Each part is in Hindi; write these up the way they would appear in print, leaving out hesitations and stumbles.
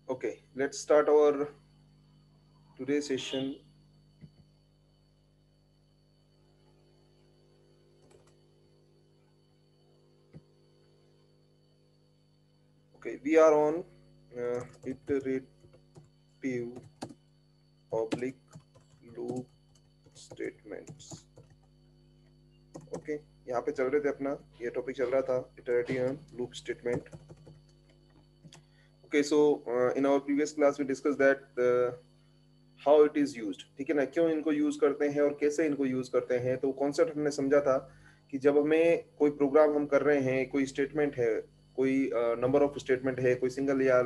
Okay, let's start our today's session. Okay, we are on iterative oblique loop statements. Okay, यहाँ पे चल रहे थे अपना ये टॉपिक चल रहा था iterative loop statement. Okay, so in our previous class we discussed that how it is used. ठीक है ना, क्यों इनको यूज करते हैं और कैसे इनको यूज करते हैं, तो कॉन्सेप्ट हमने समझा था कि जब हमें कोई प्रोग्राम हम कर रहे हैं, कोई स्टेटमेंट है, कोई नंबर ऑफ स्टेटमेंट है, कोई सिंगल या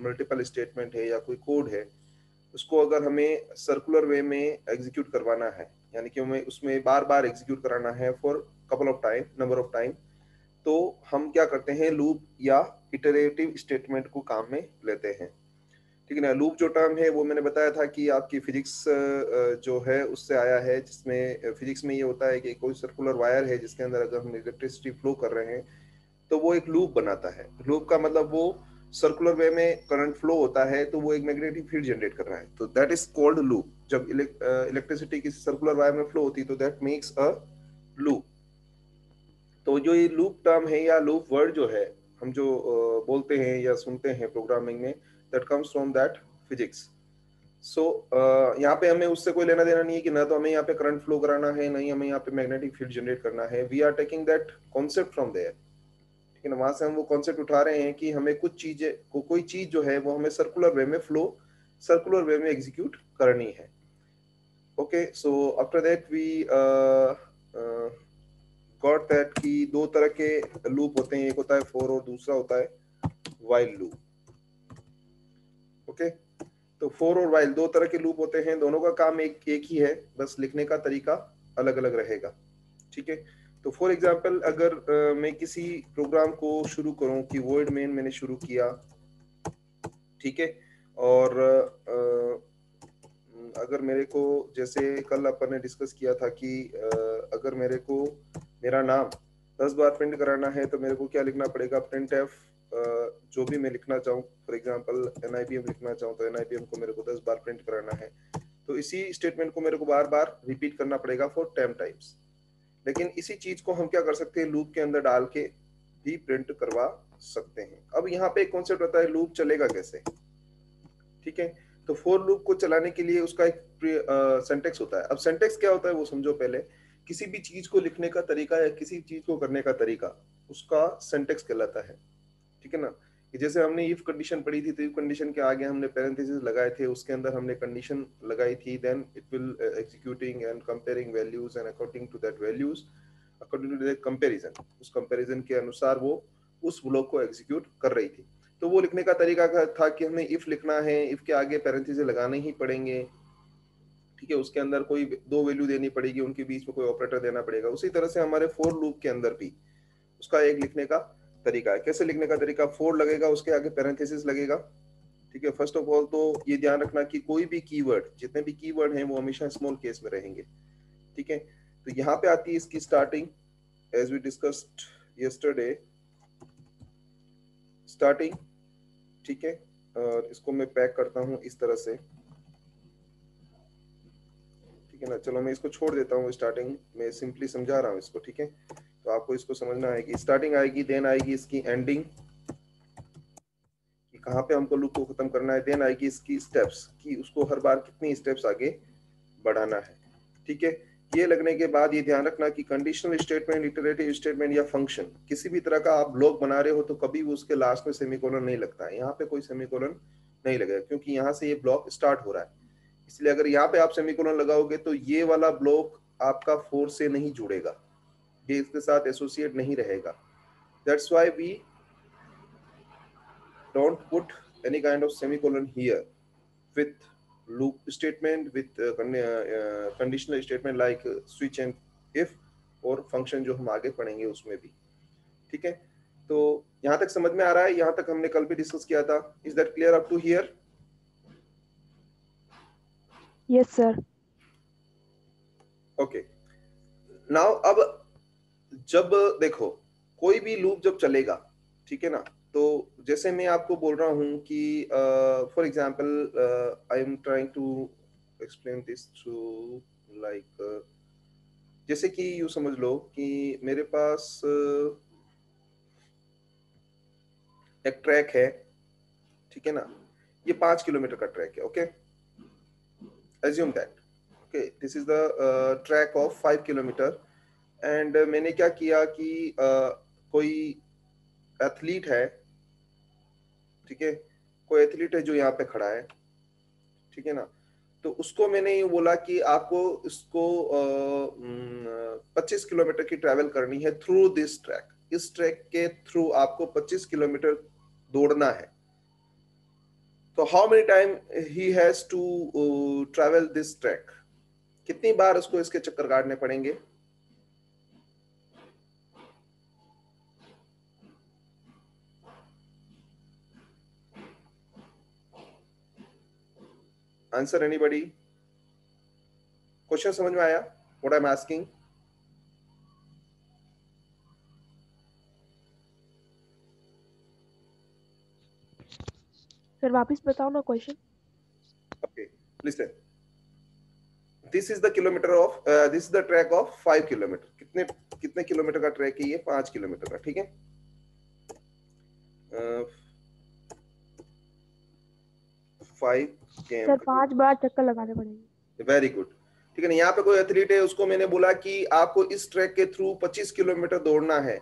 मल्टीपल स्टेटमेंट है या कोई कोड है, उसको अगर हमें सर्कुलर वे में एग्जीक्यूट करवाना है, यानी कि हमें उसमें बार बार एग्जीक्यूट कराना है for couple of time, number of time, तो हम क्या करते हैं, लूप या इटरेटिव स्टेटमेंट को काम में लेते हैं। ठीक है ना। लूप जो टर्म है वो मैंने बताया था कि आपकी फिजिक्स जो है उससे आया है, जिसमें फिजिक्स में ये होता है कि कोई सर्कुलर वायर है जिसके अंदर अगर हम इलेक्ट्रिसिटी फ्लो कर रहे हैं तो वो एक लूप बनाता है। लूप का मतलब वो सर्कुलर वे में करंट फ्लो होता है तो वो एक मैग्नेटिक फील्ड जनरेट कर रहा है, तो दैट इज कॉल्ड लूप। जब इलेक्ट्रिसिटी किसी सर्कुलर वायर में फ्लो होती है तो दैट मेक्स अ लूप। तो जो ये लूप टर्म है या लूप वर्ड जो है, हम जो बोलते हैं या सुनते हैं प्रोग्रामिंग में, that comes from that physics. So यहाँ पे हमें उससे कोई लेना देना नहीं है कि ना तो हमें यहाँ पे करंट फ्लो कराना है, नहीं हमें यहाँ पे मैग्नेटिक फील्ड जनरेट करना है। We are taking that concept from there. ठीक है ना, वहां से हम वो कॉन्सेप्ट उठा रहे हैं कि हमें कुछ चीजें कोई चीज जो है वो हमें सर्कुलर वे में फ्लो, सर्कुलर वे में एग्जीक्यूट करनी है। Okay, so after that we got that कि दो तरह के लूप होते हैं, एक होता है फॉर और दूसरा होता है वाइल लूप। ओके, तो फॉर और वाइल दो तरह के लूप होते हैं, दोनों का काम एक एक ही है, बस लिखने का तरीका अलग अलग रहेगा। ठीक है, तो फॉर एग्जांपल अगर मैं किसी प्रोग्राम को शुरू करूं कि वॉइड मेन मैंने शुरू किया, ठीक है, और अगर मेरे को, जैसे कल अपन ने डिस्कस किया था कि अगर मेरे को मेरा नाम 10 बार प्रिंट कराना है तो मेरे को क्या लिखना पड़ेगा, प्रिंट एफ जो भी मैं लिखना चाहूँ, फॉर एग्जांपल NIBM लिखना चाहूँ तो NIBM को मेरे को 10 बार प्रिंट कराना है, तो इसी स्टेटमेंट को मेरे को बार बार रिपीट करना पड़ेगा फॉर 10 टाइम्स। लेकिन इसी चीज को हम क्या कर सकते हैं, लूप के अंदर डाल के भी प्रिंट करवा सकते हैं। अब यहाँ पे एक कॉन्सेप्ट होता है, लूप चलेगा कैसे। ठीक है, तो फॉर लूप को चलाने के लिए उसका एक सिंटेक्स होता है। अब सिंटेक्स क्या होता है वो समझो पहले। किसी भी चीज को लिखने का तरीका या किसी चीज को करने का तरीका, उसका सिंटेक्स कहलाता है। ठीक है ना, कि जैसे हमने इफ कंडीशन पढ़ी थी, तो इफ कंडीशन के आगे हमने पैरेंथेसिस लगाए थे, उसके अंदर हमने कंडीशन लगाई थी, then it will executing and comparing values and according to that values, according to that comparison, उस कंपैरिजन के अनुसार वो उस ब्लॉक को एग्जीक्यूट कर रही थी। तो वो लिखने का तरीका था कि हमें इफ लिखना है, इफ के आगे पैरेंथेसिस लगाने ही पड़ेंगे। ठीक है, उसके अंदर कोई दो वैल्यू देनी पड़ेगी, उनके बीच में कोई ऑपरेटर देना पड़ेगा। उसी तरह से हमारे फॉर लूप के अंदर भी उसका एक लिखने का तरीका है। कैसे लिखने का तरीका, फोर लगेगा, उसके आगे पैरेंथेसिस लगेगा। ठीक है, फर्स्ट ऑफ ऑल तो ये ध्यान रखना कि कोई भी कीवर्ड, जितने भी कीवर्ड हैं वो हमेशा स्मॉल केस में रहेंगे। ठीक है, तो यहाँ पे आती है इसकी starting, as we discussed yesterday, starting. ठीक है, और इसको मैं पैक करता हूँ इस तरह से। ठीक है ना, चलो मैं इसको छोड़ देता हूँ, स्टार्टिंग में सिंपली समझा रहा हूँ इसको। ठीक है, तो आपको इसको समझना है कि स्टार्टिंग आएगी, देन आएगी इसकी एंडिंग, कि कहाँ पे हमको लूप को खत्म करना है, देन आएगी इसकी स्टेप्स, कि उसको हर बार कितनी स्टेप्स आगे बढ़ाना है। ठीक है, ये लगने के बाद ये ध्यान रखना कि कंडीशनल स्टेटमेंट, इटरेटिव स्टेटमेंट या फंक्शन, किसी भी तरह का आप ब्लॉक बना रहे हो तो कभी भी उसके लास्ट में सेमीकोलन नहीं लगता है। यहाँ पे कोई सेमीकोलन नहीं लगेगा क्योंकि यहाँ से ये ब्लॉक स्टार्ट हो रहा है। इसलिए अगर यहाँ पे आप सेमीकोलन लगाओगे तो ये वाला ब्लॉक आपका फोर से नहीं जुड़ेगा, ये इसके साथ एसोसिएट नहीं रहेगा। That's why we don't put any kind of semicolon here with loop statement, with conditional statement like switch and if, और function जो हम आगे पढ़ेंगे उसमें भी। ठीक है, तो यहाँ तक समझ में आ रहा है, यहाँ तक हमने कल भी डिस्कस किया था। Is that clear up to here? Yes, sir. Okay, now अब जब देखो कोई भी लूप जब चलेगा, ठीक है ना, तो जैसे मैं आपको बोल रहा हूँ कि for example I am trying to explain this through like जैसे कि यू समझ लो कि मेरे पास एक ट्रैक है, ठीक है ना, ये 5 किलोमीटर का ट्रैक है, okay, assume that, okay, this is the track of 5 kilometre. And मैंने क्या किया कि कोई एथलीट है, ठीक है, कोई एथलीट है जो यहाँ पे खड़ा है, ठीक है ना, तो उसको मैंने ये बोला कि आपको इसको 25 किलोमीटर की ट्रैवल करनी है थ्रू दिस ट्रैक, इस ट्रैक के थ्रू आपको 25 किलोमीटर दौड़ना है। तो how many time he has to travel this track, कितनी बार उसको इसके चक्कर काटने पड़ेंगे? Answer anybody? क्वेश्चन समझ में आया what I am asking? Sir वापस बताओ ना question. Okay, listen, this is the kilometre of this is the track of 5 kilometre. कितने कितने किलोमीटर का ट्रैक है ये? 5 किलोमीटर का, ठीक है। 5 सर 5 बार चक्कर लगाने पड़ेंगे। वेरी गुड, ठीक है ना। यहाँ पे कोई एथलीट है, उसको मैंने बोला कि आपको इस ट्रैक के थ्रू 25 किलोमीटर दौड़ना है।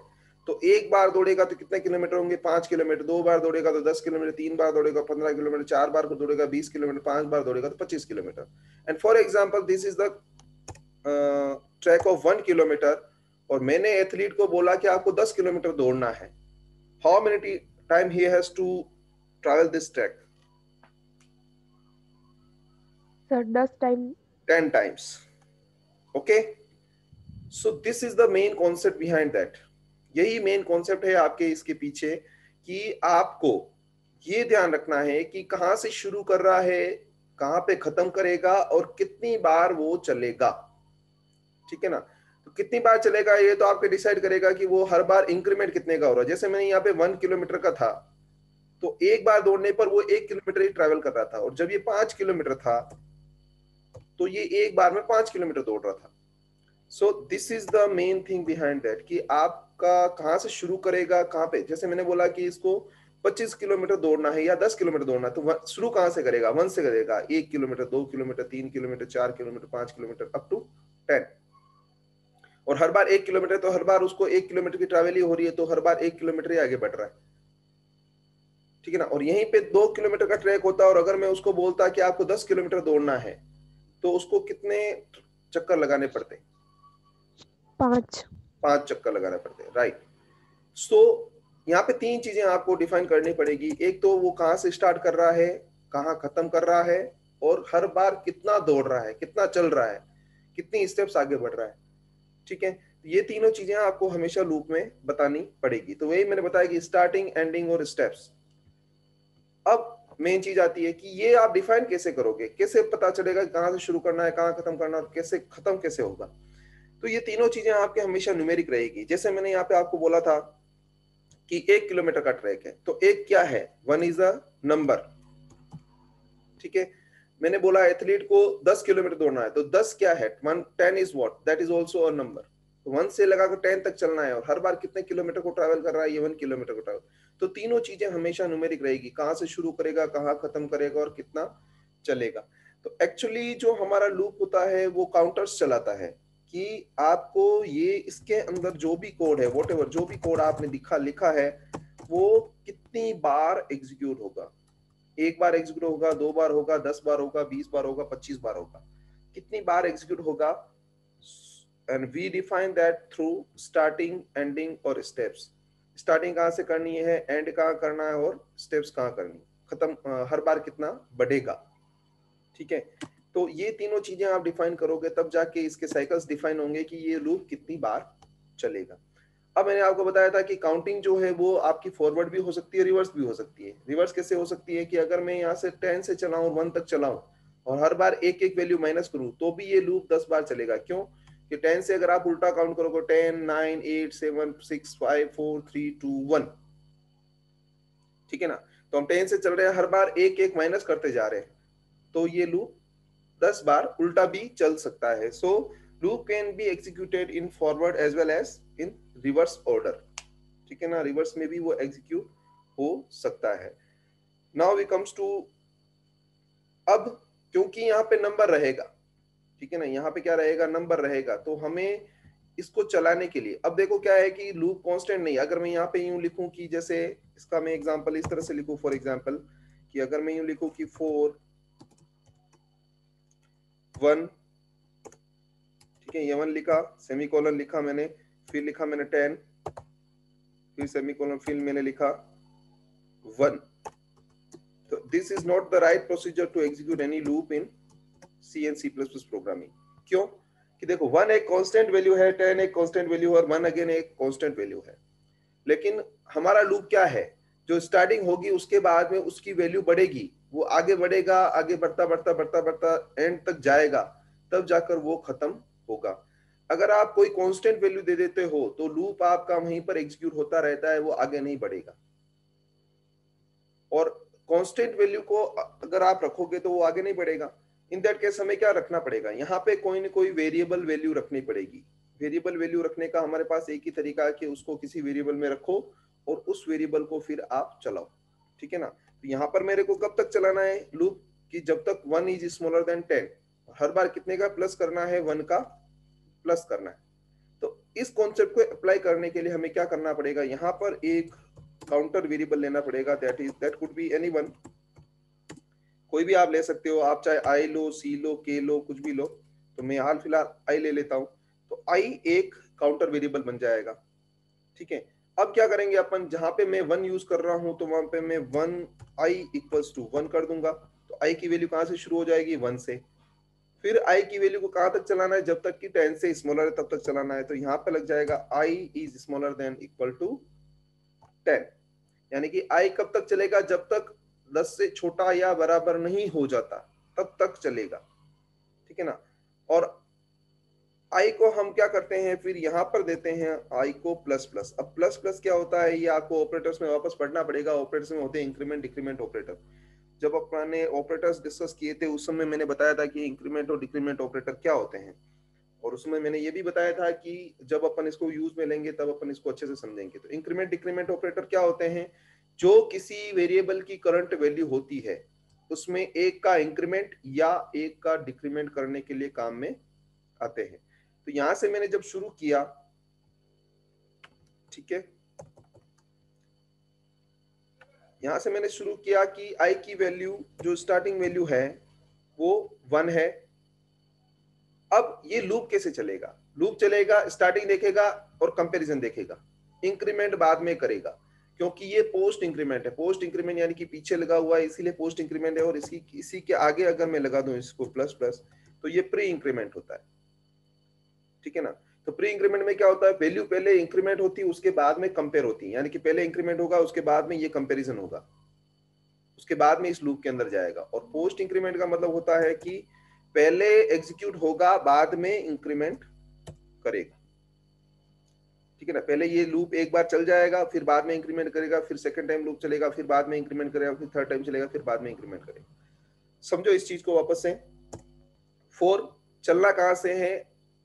तो एक बार दौड़ेगा तो कितने किलोमीटर होंगे? 5 किलोमीटर। दो बार दौड़ेगा तो 10 किलोमीटर, तीन बार दौड़ेगा 15 किलोमीटर, चार बार दौड़ेगा 20 किलोमीटर, 5 बार दौड़ेगा तो 25 kilometre. And for example this is the track of 1 kilometre, और मैंने एथलीट को बोला कि आपको 10 किलोमीटर दौड़ना है। How many time he has to travel this track? Sir 10 time. 10 times, okay, so this is the main concept behind that। यही मेन कॉन्सेप्ट है आपके इसके पीछे, कि आपको ये ध्यान रखना है कि कहां से शुरू कर रहा है, कहां पे खत्म करेगा, और कितनी बार वो चलेगा, ठीक है ना। तो कितनी बार चलेगा ये तो आपके डिसाइड करेगा कि वो हर बार इंक्रीमेंट कितने का हो रहा है। जैसे मैंने यहाँ पे 1 किलोमीटर का था, तो एक बार दौड़ने पर वो 1 किलोमीटर ही ट्रेवल कर रहा था, और जब ये 5 किलोमीटर था तो ये एक बार में 5 किलोमीटर दौड़ रहा था। So this is the main thing behind that, कि आपका कहां से शुरू करेगा, कहां पे। जैसे मैंने बोला कि इसको 25 किलोमीटर दौड़ना है या 10 किलोमीटर दौड़ना है, तो शुरू कहां से करेगा? 1 से करेगा। 1 kilometre, 2 kilometre, 3 kilometre, 4 kilometre, 5 kilometre, up to 10। और हर बार 1 किलोमीटर, तो हर बार उसको 1 किलोमीटर की ट्रैवल ही हो रही है, तो हर बार 1 किलोमीटर ही आगे बढ़ रहा है, ठीक है ना। और यहीं पे 2 किलोमीटर का ट्रैक होता है, और अगर मैं उसको बोलता कि आपको 10 किलोमीटर दौड़ना है, तो उसको कितने चक्कर लगाने पड़ते? 5 चक्कर लगाने पड़ते हैं, राइट। सो यहाँ पे 3 चीजें आपको डिफाइन करनी पड़ेगी। एक तो वो कहाँ से स्टार्ट कर रहा है, कहाँ खत्म कर रहा है, और हर बार कितना दौड़ रहा है, कितना चल रहा है, कितनी स्टेप्स आगे बढ़ रहा है, ठीक है। ये तीनों चीजें आपको हमेशा लूप में बतानी पड़ेगी। तो वही मैंने बताया कि स्टार्टिंग, एंडिंग और स्टेप्स। अब मेन चीज आती है कि ये आप डिफाइन कैसे करोगे, कैसे पता चलेगा कहाँ से शुरू करना है, कहाँ खत्म करना है, और कैसे खत्म कैसे होगा। तो ये तीनों चीजें आपके हमेशा न्यूमेरिक रहेगी। जैसे मैंने यहाँ पे आपको बोला था कि 1 किलोमीटर का ट्रैक है, तो एक क्या है? 1 इज अ नंबर, ठीक है। मैंने बोला एथलीट को 10 किलोमीटर दौड़ना है, तो 10 क्या है? 10 is what? That is also a number. तो 1 से लगाकर 10 तक चलना है, और हर बार कितने किलोमीटर को ट्रैवल कर रहा है? ये 1 किलोमीटर को ट्रैवल। तो तीनों चीजें हमेशा न्यूमेरिक रहेगी, कहाँ से शुरू करेगा, कहाँ खत्म करेगा, और कितना चलेगा। तो एक्चुअली जो हमारा लूप होता है वो काउंटर्स चलाता है, कि आपको ये इसके अंदर जो भी कोड है, व्हाटएवर जो भी कोड आपने लिखा है, वो कितनी बार एग्जीक्यूट होगा। एक बार एग्जीक्यूट होगा, 2 बार होगा, 10 बार होगा, 20 बार होगा, 25 बार होगा, कितनी बार एग्जीक्यूट होगा। And we define that through starting, ending और स्टेप्स। स्टार्टिंग कहाँ से करनी है, एंड कहाँ करना है, और स्टेप्स कहाँ करनी, खत्म हर बार कितना बढ़ेगा, ठीक है। तो ये तीनों चीजें आप डिफाइन करोगे, तब जाके इसके साइकिल्स डिफाइन होंगे कि ये लूप कितनी बार चलेगा। अब मैंने आपको बताया था कि काउंटिंग जो है वो आपकी फॉरवर्ड भी हो सकती है, रिवर्स भी हो सकती है। रिवर्स कैसे हो सकती है? कि अगर मैं यहाँ से 10 से चलाऊं और 1 तक चलाऊं, और हर बार एक एक वैल्यू माइनस करूं, तो भी ये लूप 10 बार चलेगा। क्यों? कि 10 से अगर आप उल्टा काउंट करोगे, 10, 9, 8, 7, 6, 5, 4, 3, 2, 1, ठीक है ना। तो हम 10 से चल रहे हैं, हर बार एक एक माइनस करते जा रहे हैं, तो ये लूप 10 बार उल्टा भी चल सकता है। So loop can be executed in forward as well as in reverse order, ठीक है ना, रिवर्स में भी वो एग्जीक्यूट हो सकता है। नाउ वी कम्स टू, अब क्योंकि यहाँ पे नंबर रहेगा, ठीक है ना, यहाँ पे क्या रहेगा, नंबर रहेगा, तो हमें इसको चलाने के लिए, अब देखो क्या है कि लूप कांस्टेंट नहीं, अगर मैं यहाँ पे यूं लिखूं कि जैसे इसका मैं एग्जांपल इस तरह से लिखूं, फॉर एग्जांपल कि अगर मैं यूं लिखूं कि 4 1, ठीक है, ये 1 लिखा, सेमीकोलन लिखा मैंने, फिर लिखा मैंने 10, फिर सेमीकोलन, फिर मैंने लिखा 1, तो this is not the right procedure to execute any loop in C and C plus plus programming. क्यों कि देखो 1 एक कांस्टेंट वैल्यू है, 10 एक कांस्टेंट वैल्यू है और 1 अगेन एक कांस्टेंट वैल्यू है, लेकिन हमारा लूप क्या है, जो स्टार्टिंग होगी उसके बाद में उसकी वैल्यू बढ़ेगी, वो आगे बढ़ेगा, आगे बढ़ता बढ़ता बढ़ता बढ़ता एंड तक जाएगा, तब जाकर वो खत्म होगा। अगर आप कोई कांस्टेंट वैल्यू दे देते हो तो लूप आपका वहीं पर एग्जीक्यूट होता रहता है, वो आगे नहीं बढ़ेगा। और कांस्टेंट वैल्यू को अगर आप रखोगे तो वो आगे नहीं बढ़ेगा। इन दैट केस हमें क्या रखना पड़ेगा, यहाँ पे कोई ना कोई वेरिएबल वैल्यू रखनी पड़ेगी। वेरिएबल वैल्यू रखने का हमारे पास एक ही तरीका है कि उसको किसी वेरिएबल में रखो और उस वेरिएबल को फिर आप चलाओ, ठीक है ना। तो यहाँ पर मेरे को कब तक चलाना है लूप, कि जब तक 1 इज स्मॉलर देन 10, हर बार कितने का प्लस करना है, 1 का प्लस करना है। तो इस कॉन्सेप्ट को अप्लाई करने के लिए हमें क्या करना पड़ेगा, यहाँ पर एक काउंटर वेरिएबल लेना पड़ेगा, दैट कुड बी एनीवन, कोई भी आप ले सकते हो, आप चाहे आई लो, सी लो, के लो, कुछ भी लो, तो मैं हाल फिलहाल आई ले लेता हूं। तो आई एक काउंटर वेरिएबल बन जाएगा, ठीक है। अब क्या करेंगे अपन, जहां पे मैं 1 यूज कर रहा हूं तो वहां पे मैं 1 आई इक्वल्स टू 1 कर दूंगा, तो आई की वैल्यू कहां से शुरू हो जाएगी, 1 से। फिर आई की वैल्यू को कहां तक चलाना है, जब तक कि 10 से स्मॉलर है तब तक चलाना है, तो यहाँ पे लग जाएगा i is smaller than equal to 10, यानी कि आई कब तक चलेगा, जब तक 10 से छोटा या बराबर नहीं हो जाता तब तक चलेगा, ठीक है ना। और आई को हम क्या करते हैं, फिर यहाँ पर देते हैं आई को प्लस प्लस। अब प्लस प्लस क्या होता है, ये आपको ऑपरेटर्स में वापस पढ़ना पड़ेगा। ऑपरेटर्स में होते हैं इंक्रीमेंट डिक्रीमेंट ऑपरेटर। जब अपने ऑपरेटर्स डिस्कस किए थे उस समय मैंने बताया था कि इंक्रीमेंट और डिक्रीमेंट ऑपरेटर क्या होते हैं, और उसमें मैंने ये भी बताया था कि जब अपन इसको यूज में लेंगे तब अपन इसको अच्छे से समझेंगे। तो इंक्रीमेंट डिक्रीमेंट ऑपरेटर क्या होते हैं, जो किसी वेरिएबल की करंट वैल्यू होती है उसमें एक का इंक्रीमेंट या एक का डिक्रीमेंट करने के लिए काम में आते हैं। तो यहां से मैंने जब शुरू किया, ठीक है, यहां से मैंने शुरू किया कि आई की वैल्यू जो स्टार्टिंग वैल्यू है वो 1 है। अब ये लूप कैसे चलेगा, लूप चलेगा, स्टार्टिंग देखेगा और कंपैरिजन देखेगा, इंक्रीमेंट बाद में करेगा, क्योंकि ये पोस्ट इंक्रीमेंट है। पोस्ट इंक्रीमेंट यानी कि पीछे लगा हुआ है इसीलिए पोस्ट इंक्रीमेंट है, और इसी के आगे अगर मैं लगा दूं इसको प्लस प्लस तो ये प्री इंक्रीमेंट होता है, ठीक है ना। तो प्री इंक्रीमेंट में क्या होता है, वैल्यू पहले इंक्रीमेंट होती है उसके बाद में कंपेयर होती है, यानी कि पहले इंक्रीमेंट होगा उसके बाद में ये कंपैरिजन होगा, उसके बाद में इस लूप के अंदर जाएगा। और पोस्ट इंक्रीमेंट का मतलब होता है कि पहले एग्जीक्यूट होगा बाद में इंक्रीमेंट करेगा, ठीक है ना। पहले ये लूप एक बार चल जाएगा, फिर बाद में इंक्रीमेंट करेगा, फिर सेकंड टाइम लूप चलेगा, फिर बाद में इंक्रीमेंट करेगा, फिर थर्ड टाइम चलेगा, फिर बाद में इंक्रीमेंट करेगा। समझो इस चीज को वापस से। 4 चलना कहां से है,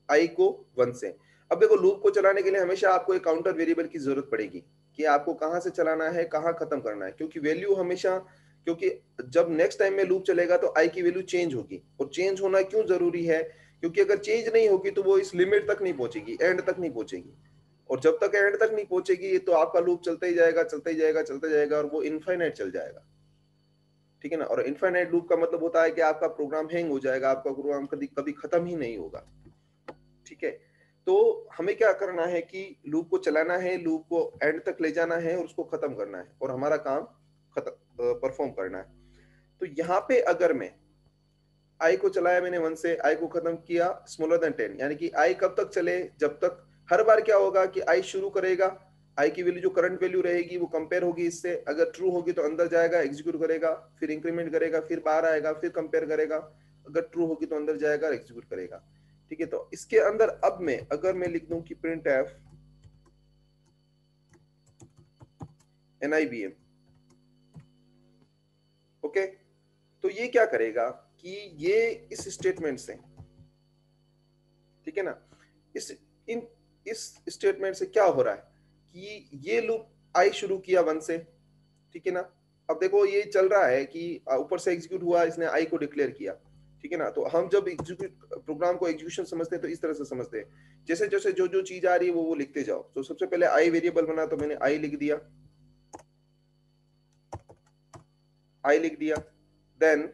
आई को 1 से। अब देखो लूप को चलाने के लिए हमेशा आपको एक काउंटर वेरिएबल की जरूरत पड़ेगी कि आपको कहां से चलाना है, कहां खत्म करना है, क्योंकि वैल्यू हमेशा, क्योंकि जब नेक्स्ट टाइम में लूप चलेगा तो आई की वैल्यू चेंज होगी। और चेंज होना क्यों जरूरी है, क्योंकि अगर चेंज नहीं होगी तो वो इस लिमिट तक नहीं पहुंचेगी, एंड तक नहीं पहुंचेगी, और जब तक एंड तक नहीं पहुंचेगी तो आपका लूप चलता ही जाएगा, चलता ही जाएगा, चलता जाएगा, और वो इनफाइनाइट चल जाएगा, ठीक है ना। और इनफाइनाइट लूप का मतलब होता है कि आपका प्रोग्राम हैंग हो जाएगा, आपका प्रोग्राम कभी कभी खत्म ही नहीं होगा, ठीक है। तो हमें क्या करना है कि लूप को चलाना है, लूप को एंड तक ले जाना है और उसको खत्म करना है, और हमारा काम खत्म परफॉर्म करना है। तो यहाँ पे अगर मैं आई को चलाया मैंने 1 से, आई को खत्म किया स्मॉलर देन 10, यानी कि आई कब तक चले, जब तक, हर बार क्या होगा कि आई शुरू करेगा, आई की वैल्यू जो करंट वैल्यू रहेगी वो कंपेयर होगी इससे, अगर ट्रू होगी तो अंदर जाएगा, एग्जीक्यूट करेगा, फिर इंक्रीमेंट करेगा, फिर बाहर आएगा, फिर कंपेयर करेगा, अगर ट्रू होगी तो अंदर जाएगा, एग्जीक्यूट करेगा, ठीक है। तो इसके अंदर अब मैं अगर मैं लिख दूं कि प्रिंट एफ NIBM, ओके, तो ये क्या करेगा कि ये इस स्टेटमेंट से, ठीक है ना, इस स्टेटमेंट से क्या हो रहा है कि ये लूप आई शुरू किया 1 से, ठीक है ना। अब देखो ये चल रहा है कि ऊपर से एग्जीक्यूट हुआ, इसने आई को डिक्लेयर किया, ठीक है ना। तो हम जब एग्जीक्यूट प्रोग्राम को एग्जीक्यूशन समझते हैं तो इस तरह से समझते हैं, जैसे जैसे जो जो चीज आ रही है वो लिखते जाओ। तो सबसे पहले आई वेरिएबल बना तो मैंने आई लिख दिया, आई लिख दिया, देन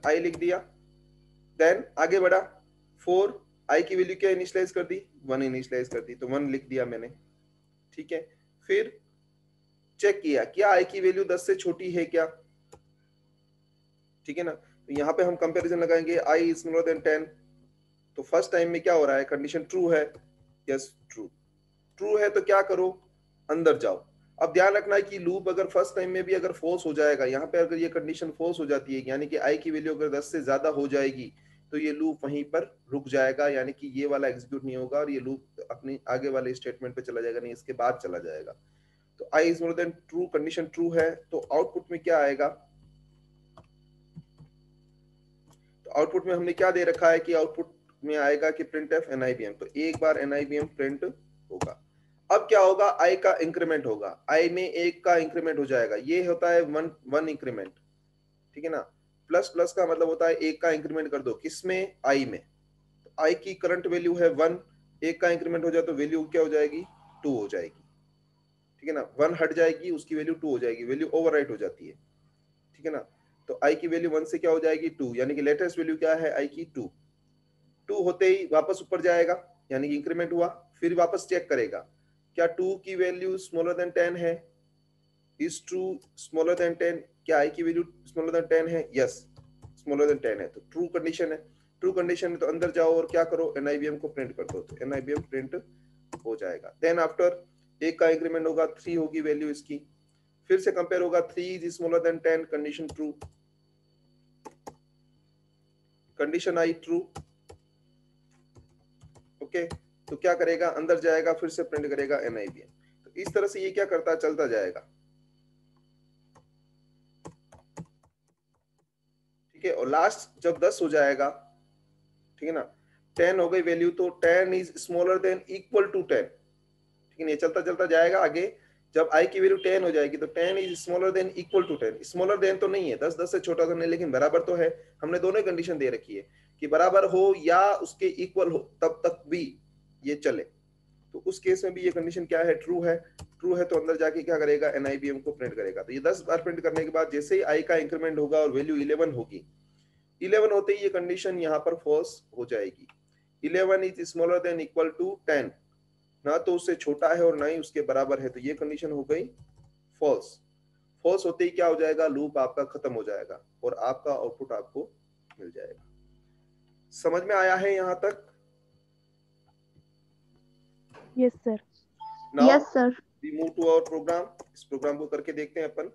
आई लिख दिया, देन आगे बढ़ा 4, आई की वैल्यू क्या इनिशियलाइज कर दी, 1 इनिशियलाइज कर दी, तो 1 लिख दिया मैंने, ठीक है। फिर चेक किया क्या आई की वैल्यू 10 से छोटी है क्या, ठीक है ना। तो यहाँ पे हम कंपैरिजन लगाएंगे, आई इज स्मॉलर देन 10, तो फर्स्ट टाइम में क्या हो रहा है, कंडीशन ट्रू है, यस ट्रू, ट्रू है तो क्या करो, अंदर जाओ। अब ध्यान रखना है कि लूप अगर फर्स्ट टाइम में भी अगर फॉल्स हो जाएगा, यहाँ पे अगर ये कंडीशन फॉल्स हो जाती है, यानी कि आई की वैल्यू अगर 10 से ज्यादा हो जाएगी, तो ये लूप वहीं पर रुक जाएगा, यानी कि ये वाला एग्जीक्यूट नहीं होगा और ये लूप अपनी आगे वाले स्टेटमेंट पे चला जाएगा, नहीं इसके बाद चला जाएगा। तो i is more than true, condition true है, तो आउटपुट में क्या आएगा, तो आउटपुट में हमने क्या दे रखा है कि आउटपुट में आएगा कि प्रिंट एफ एनआईबीएम, तो एक बार एनआईबीएम प्रिंट होगा। अब क्या होगा, आई का इंक्रीमेंट होगा, आई में 1 का इंक्रीमेंट हो जाएगा, ये होता है 1 इंक्रीमेंट, ठीक है ना। प्लस प्लस का मतलब होता है 1 का इंक्रीमेंट कर दो, किसमें, आई में। तो आई की करंट वैल्यू है 1, 1 का इंक्रीमेंट हो जाए तो वैल्यू क्या हो जाएगी, 2 हो जाएगी, ठीक है ना। 1 हट जाएगी, उसकी वैल्यू 2 हो जाएगी, वैल्यू ओवरराइट हो जाती है, ठीक है ना। तो आई की वैल्यू 1 से क्या हो जाएगी, 2, यानी कि लेटेस्ट वैल्यू क्या है आई की 2, 2 होते ही वापस ऊपर जाएगा, यानी कि इंक्रीमेंट हुआ, फिर वापस चेक करेगा क्या 2 की वैल्यू स्मॉलर देन 10 है, इज ट्रू स्मॉलर देन 10, क्या आई की वैल्यू स्मॉलर देन 10 है, यस स्मॉलर देन 10 है, तो ट्रू कंडीशन है। ट्रू कंडीशन है तो अंदर जाओ और क्या करो, एनआईबीएम को प्रिंट कर दो, तो एनआईबीएम प्रिंट हो जाएगा। देन आफ्टर 1 का इंक्रीमेंट होगा, 3 होगी वैल्यू इसकी, फिर से कंपेयर होगा, 3 is smaller then 10, condition true, condition I true, okay. तो क्या करेगा, अंदर जाएगा, फिर से प्रिंट करेगा एनआईबीएम। तो इस तरह से ये क्या करता चलता जाएगा, ठीक है। और लास्ट जब 10 हो जाएगा, ठीक है ना, 10 हो गई वैल्यू, तो 10 is smaller than equal to 10, ठीक है ना, ये चलता चलता जाएगा आगे। जब आई की वैल्यू 10 हो जाएगी तो 10 is smaller than equal to 10, smaller than तो नहीं है, 10 10 से छोटा तो नहीं, लेकिन बराबर तो है। हमने दोनों कंडीशन दे रखी है कि बराबर हो या उसके इक्वल हो, तब तक भी ये चले। तो उस केस में भी ये कंडीशन क्या है, ट्रू है। ट्रू है तो अंदर जाके क्या करेगा, एनआईबीएम को प्रिंट करेगा। तो ये 10 बार प्रिंट करने के बाद जैसे ही आई का इंक्रीमेंट होगा और वैल्यू 11 होगी, 11 होते ही ये कंडीशन यहाँ पर फॉल्स हो जाएगी। 11 is smaller than equal to 10, ना तो उससे छोटा है और ना ही उसके बराबर है, तो ये कंडीशन हो गई फॉल्स। फॉल्स होते ही क्या हो जाएगा, लूप आपका खत्म हो जाएगा और आपका आउटपुट आपको मिल जाएगा। समझ में आया है यहाँ तक? Yes sir. Now yes sir. We move to our program. इस प्रोग्राम को करके देखते हैं अपन।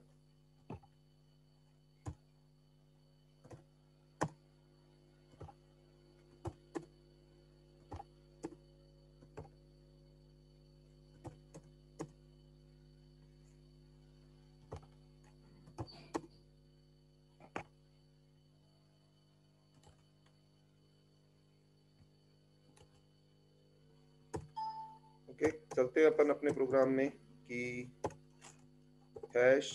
ओके, चलते हैं अपन अपने प्रोग्राम में कि hash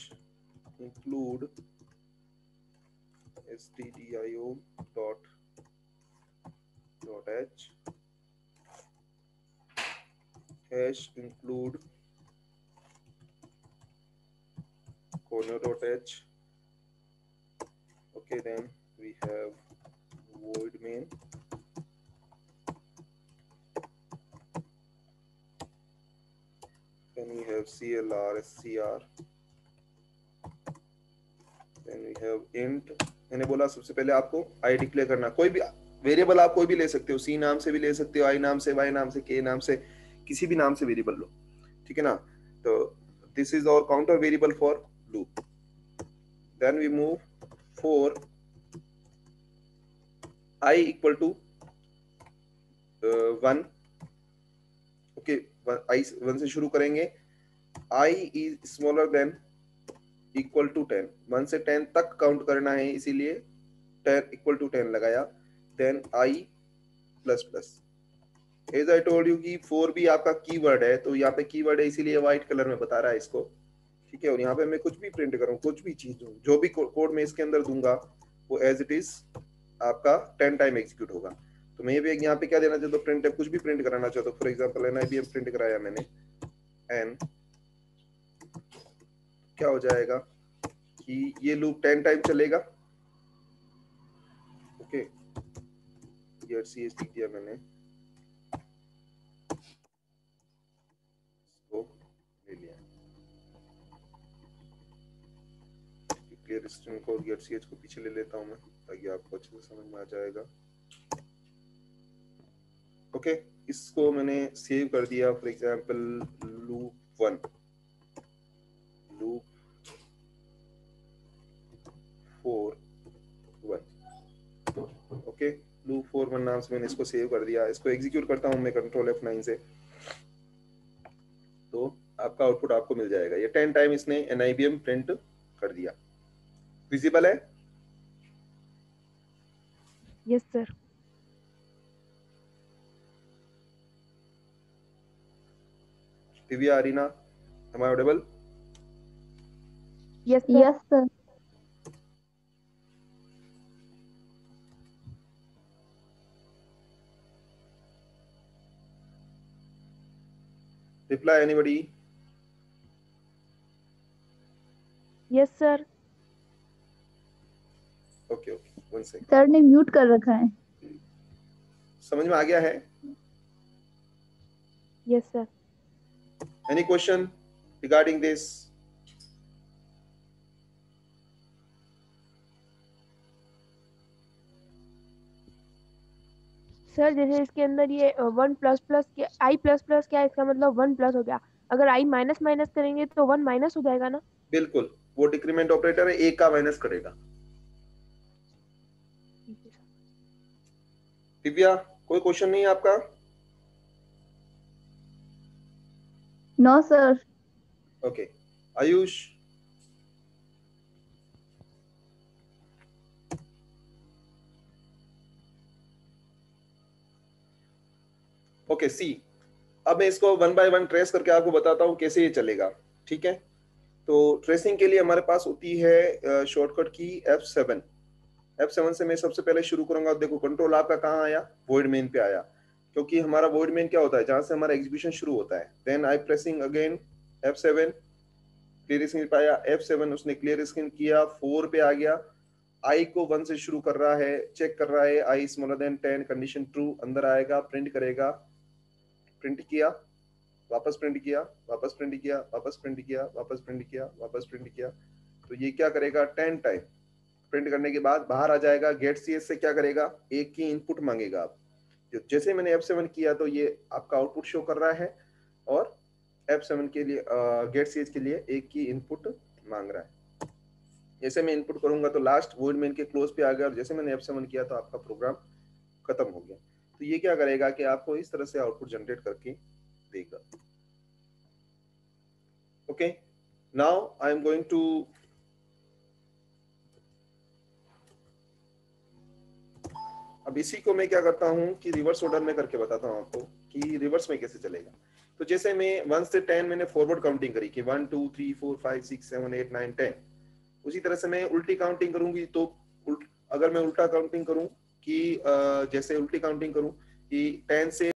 include stdio dot h hash include corner dot h. Okay, then we have void main, then we have clr scr, then we have int. मैंने बोला सबसे पहले आपको आई डिक्लेयर करना, कोई भी वेरिएबल आप कोई भी ले सकते हो, सी नाम से भी ले सकते हो, आई नाम से, वाई नाम से, के नाम से, किसी भी नाम से वेरिएबल लो, ठीक है ना। तो this is our counter variable for loop. Then we move for i equal to 1, okay, i 1 से शुरू करेंगे, i is smaller than equal to 10, 1 से 10 तक काउंट करना है, इसीलिए 10 इक्वल टू 10 लगाया, then I plus plus. As I told you कि 4 भी आपका कीवर्ड है, तो यहाँ पे कीवर्ड है इसीलिए व्हाइट कलर में बता रहा है इसको, ठीक है। और यहाँ पे मैं कुछ भी प्रिंट करूँ, कुछ भी चीज दूँ, जो भी कोड मैं इसके अंदर दूंगा वो एज इट इज आपका 10 टाइम एग्जीक्यूट होगा। तो मैं भी यहाँ पे क्या देना चाहता हूँ, प्रिंट कुछ भी प्रिंट कराना चाहता हूँ, फॉर एग्जाम्पल NIBM प्रिंट कराया मैंने, एन क्या हो जाएगा कि ये लूप 10 टाइम चलेगा, ओके। ये CS लिख दिया मैंने, इसको ले लिया, क्लियर स्ट्रिंग को .ch को पीछे ले लेता हूं मैं, ताकि आपको अच्छे से समझ में आ जाएगा, ओके। इसको मैंने सेव कर दिया, for example loop 1, loop 4 1, okay. Loop 4 1 नाम से मैंने इसको सेव कर दिया। इसको एग्जीक्यूट करता हूं मैं कंट्रोल F9 से, तो आपका आउटपुट आपको मिल जाएगा। ये 10 टाइम इसने NIBM प्रिंट कर दिया। विजिबल है? Yes sir. Divya, Arina, am I audible? Yes sir. Yes sir. Reply anybody? Yes sir. Okay okay, 1 second. Sir ने म्यूट कर रखा है। समझ में आ गया है? Yes sir. Any question regarding this? Sir जैसे इसके अंदर ये 1 प्लस प्लस के आई प्लस प्लस क्या है, इसका मतलब 1 प्लस हो गया, अगर आई माइनस माइनस करेंगे तो 1 माइनस हो जाएगा ना? बिल्कुल, वो डिक्रीमेंट ऑपरेटर है, एक का माइनस करेगा। दिव्या, कोई क्वेश्चन नहीं है आपका? No sir. Okay, Ayush? Okay, see, अब मैं इसको 1 बाय 1 ट्रेस करके आपको बताता हूं कैसे ये चलेगा, ठीक है। तो ट्रेसिंग के लिए हमारे पास होती है शॉर्टकट की F7। F7 से मैं सबसे पहले शुरू करूंगा। देखो कंट्रोल आपका कहाँ आया, वॉइड मेन पे आया, क्योंकि हमारा वॉइड मेन क्या होता है, जहां से हमारा एग्जीक्यूशन शुरू होता है। Then I pressing again F7, clear screen पे आया, F7 उसने क्लियर स्क्रीन किया, 4 पे आ गया, आई को 1 से शुरू कर रहा है, चेक कर रहा है, आई स्मॉलर देन 10, कंडीशन ट्रू, अंदर आएगा, प्रिंट करेगा, प्रिंट किया, वापस प्रिंट किया, वापस प्रिंट किया, वापस प्रिंट किया, वापस प्रिंट किया, वापस प्रिंट किया, तो ये क्या करेगा, 10 टाइम प्रिंट करने के बाद बाहर आ जाएगा। गेट CS से क्या करेगा, एक की इनपुट मांगेगा। आप जैसे मैंने F7 किया तो ये आपका आउटपुट शो कर रहा है, और F7 के लिए गेट CS के लिए एक की इनपुट मांग रहा है। जैसे मैं इनपुट करूंगा तो लास्ट वॉइड मेन के क्लोज पे आ गया, और जैसे मैंने F7 किया तो आपका प्रोग्राम खत्म हो गया। तो ये क्या करेगा कि आपको इस तरह से आउटपुट जनरेट करके देगा। Okay, now I am going to अब इसी को मैं क्या करता हूं कि रिवर्स ऑर्डर में करके बताता हूं आपको कि रिवर्स में कैसे चलेगा। तो जैसे मैं 1 से 10 मैंने फॉरवर्ड काउंटिंग करी कि 1 2 3 4 5 6 7 8 9 10, उसी तरह से मैं उल्टी काउंटिंग करूंगी। तो अगर मैं उल्टा काउंटिंग करूं कि जैसे उल्टी काउंटिंग करूं कि 10 से